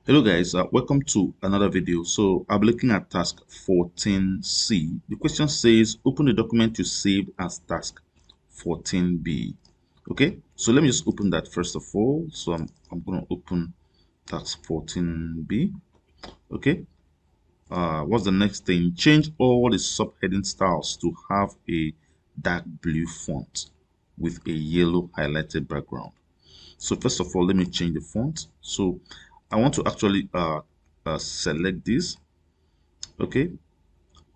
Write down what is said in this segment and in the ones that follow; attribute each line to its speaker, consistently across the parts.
Speaker 1: Hello guys, welcome to another video. So I'll be looking at task 14C. The question says open the document you saved as task 14B. Okay, so let me just open that first of all. So I'm going to open task 14B. Okay, what's the next thing? Change all the subheading styles to have a dark blue font with a yellow highlighted background. So first of all, let me change the font. So I want to actually select this. Okay,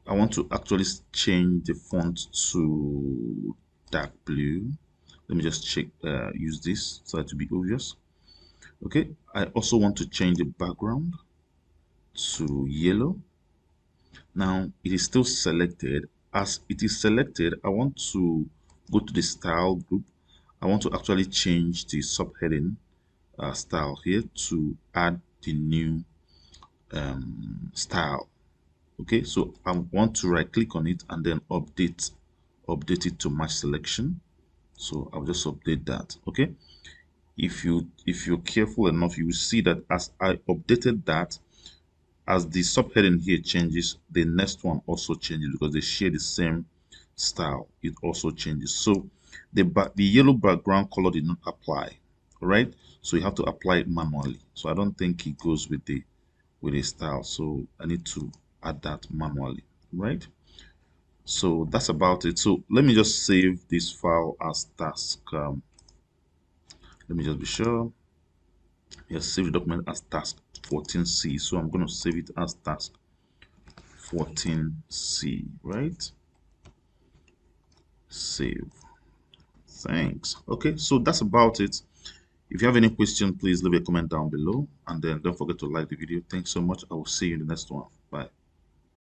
Speaker 1: I want to actually change the font to dark blue. Let me just check, use this so that to be obvious. Okay, I also want to change the background to yellow. Now it is still selected. As it is selected, I want to go to the style group. I want to actually change the subheading style here to add the new style. Okay, so I want to right click on it and then update it to match selection. So I'll just update that. Okay, if you're careful enough, you will see that as I updated that, as the subheading here changes, the next one also changes because they share the same style. It also changes. So the yellow background color did not apply, right? So you have to apply it manually. So I don't think it goes with the style, so I need to add that manually, right? So that's about it. So let me just save this file as task. Let me just be sure. Yes, save the document as task 14C. So I'm going to save it as task 14C, right? Save. Thanks. Okay, so that's about it. If you have any question, please leave a comment down below, and then don't forget to like the video. Thanks so much. I will see you in the next one.